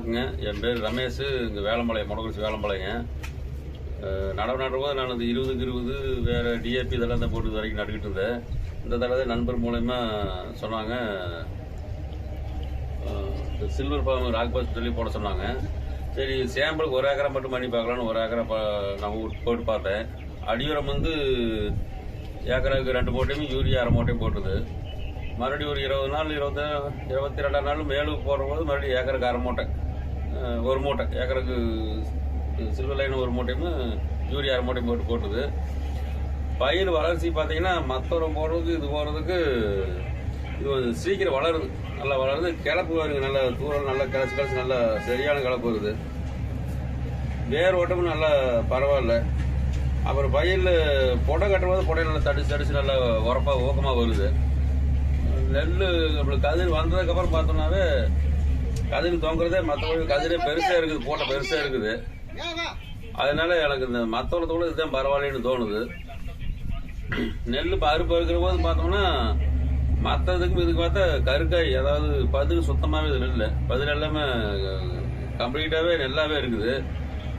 வணக்கங்க. என் பேர் ரமேஷ். இங்கே வேலம்பாளையம், மொடக்குறிச்சி வேலம்பாளையங்க. நடவு நடும்போது நான் அந்த 20க்கு 20 வேறு டிஏபி இதெல்லாம் தான் போட்டு வரைக்கும் நட்டுக்கிட்டு இருந்தேன். இந்த தடவை நண்பர் மூலயமா சொன்னாங்க, சில்வர் பாம் ராக் பாஸ் சொல்லி போட சொன்னாங்க. சரி, சேம்பிளுக்கு 1 ஏக்கரை மட்டும் பண்ணி பார்க்கலான்னு 1 ஏக்கரை நான் போட்டு பார்த்தேன். அடியுரம் வந்து ஏக்கருக்கு 2 மூட்டையும் யூரியா 1/2 மூட்டையும் போட்டுது. மறுபடியும் ஒரு 20 நாள் 22 நாள் மேலும் போடும்போது மறுபடியும் ஏக்கருக்கு 1/2 மூட்டை, 1 மூட்டை ஏக்கருக்கு சில்வர் லைன் 1 மூட்டையும் யூரியா 1/2 மூட்டையும் போட்டுது. பயிர் வளர்ச்சி பார்த்தீங்கன்னா மற்றவரம் போடுறதுக்கு இது போடுறதுக்கு இது சீக்கிரம் வளருது, நல்லா வளருது. கிளப்பு வருங்க, நல்ல தூரம் நல்லா கிளச்சி நல்லா சரியான கிளப்பு வருது. வேர் ஓட்டமும் நல்லா பரவாயில்ல. அப்புறம் பயிரில் புடை கட்டும்போது புடை நல்லா தடிச்சு நல்லா உரப்பாக ஊக்கமாக வருது. நெல் நம்மளுக்கு கதிர் வந்ததுக்கப்புறம் பார்த்தோம்னாவே கதிர் தொங்குறதே மற்றபடி கதிரே பெருசாக இருக்குது, போட்ட பெருசாக இருக்குது. அதனால எனக்கு இந்த மற்றவங்களோட இதுதான் பரவாயில்லன்னு தோணுது. நெல் அறுப்பு இருக்கிற போது பார்த்தோம்னா மற்றதுக்கும் இதுக்கு பார்த்தா கருக்காய், அதாவது பதில் சுத்தமாகவே இது நெல் பதில் எல்லாமே கம்ப்ளீட்டாகவே நெல்லாவே இருக்குது.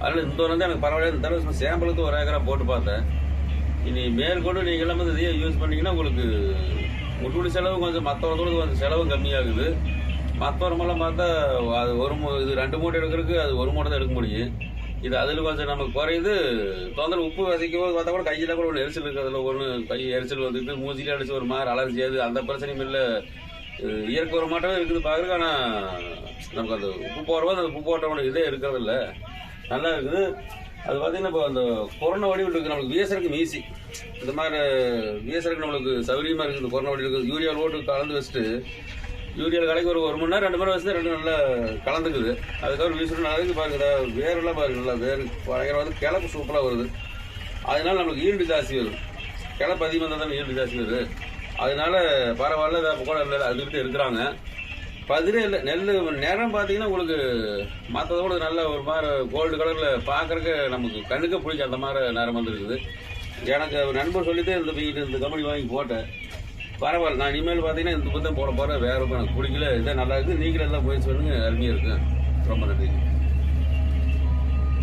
அதனால இந்த வந்து எனக்கு பரவாயில்ல. இந்த தடவை சேம்பளுக்கு 1 ஏக்கரா போட்டு பார்த்தேன். இனி மேற்கொண்டு நீங்கள் எல்லாம் வந்து இதையே யூஸ் பண்ணீங்கன்னா உங்களுக்கு முட்டுடி செலவு கொஞ்சம் மற்றவர்களோட கொஞ்சம் செலவு கம்மியாகுது. மற்றவரெல்லாம் பார்த்தா அது இது 2 மூட்டை எடுக்கிறதுக்கு அது 1 மூட்டை தான் எடுக்க முடியும். இது அதில் கொஞ்சம் நமக்கு குறையுது. தொந்தரவு உப்பு வசிக்கும் போது பார்த்தா கூட கையில் கூட ஒன்று எரிச்சல் இருக்குது. அதில் ஒன்று கை எரிச்சல் வந்துட்டு மூச்சிலே அடிச்சு ஒரு மாதிரி அலர்ஜியாது, அந்த பிரச்சனையும் இல்லை. இயற்கை ஒரு மாட்டமே இருக்குது பார்க்குறதுக்கு. ஆனால் நமக்கு அந்த உப்பு போடும்போது அந்த உப்பு போட்டவங்க இதே இருக்கிறது இல்லை, நல்லா இருக்குது. அது பார்த்தீங்கன்னா இப்போ அந்த கொரோனா வடிவில் இருக்குது, நம்மளுக்கு விஎஸ்ஆருக்கு ஈஸி. இந்த மாதிரி விஎஸ்ஆருக்கு நம்மளுக்கு சௌகரியமாக இருக்குது. இந்த கொரோனா வடிவில் இருக்குது. யூரியா ஓட்டு கலந்து வச்சுட்டு யூரியாவில் கலைக்கு ஒரு 1 மணி நேரம் 2 மணி நேரம் வச்சு 2 நல்லா கலந்துக்குது. அதுக்கப்புறம் வீசுட்டு நாளைக்கு பாருங்க, வேரெல்லாம் பாருங்க நல்லா வேறு பயங்கரம் வந்து கிளப்பு சூப்பராக வருது. அதனால நம்மளுக்கு ஈல்டு ஜாஸ்தி வருது. கிளப்பு அதிகமாக இருந்தால் தானே ஈல்டு ஜாஸ்தி வருது. அதனால பரவாயில்ல, இப்போ கூட இல்லை அதுக்கிட்ட இருக்கிறாங்க. பதிலே இல்லை. நெல் நேரம் பார்த்தீங்கன்னா உங்களுக்கு மற்றதோட நல்ல ஒரு மாதிரி கோல்டு கலரில் பார்க்குறக்கு நமக்கு கண்ணுக்கே பிடிக்கும். அந்த மாதிரி நேரம் வந்துருக்குது. எனக்கு நண்பர் சொல்லிட்டு இந்த கம்பெனி வாங்கி போட்டேன். பரவாயில்ல. நான் இனிமேல் பார்த்தீங்கன்னா இந்த புத்தம் போட போகிறேன். வேறு எனக்கு பிடிக்கல, இதான் நல்லா இருக்குது. நீங்களும் எல்லாம் முயற்சி பண்ணுங்க, அருமையாக இருக்குது. ரொம்ப நன்றி.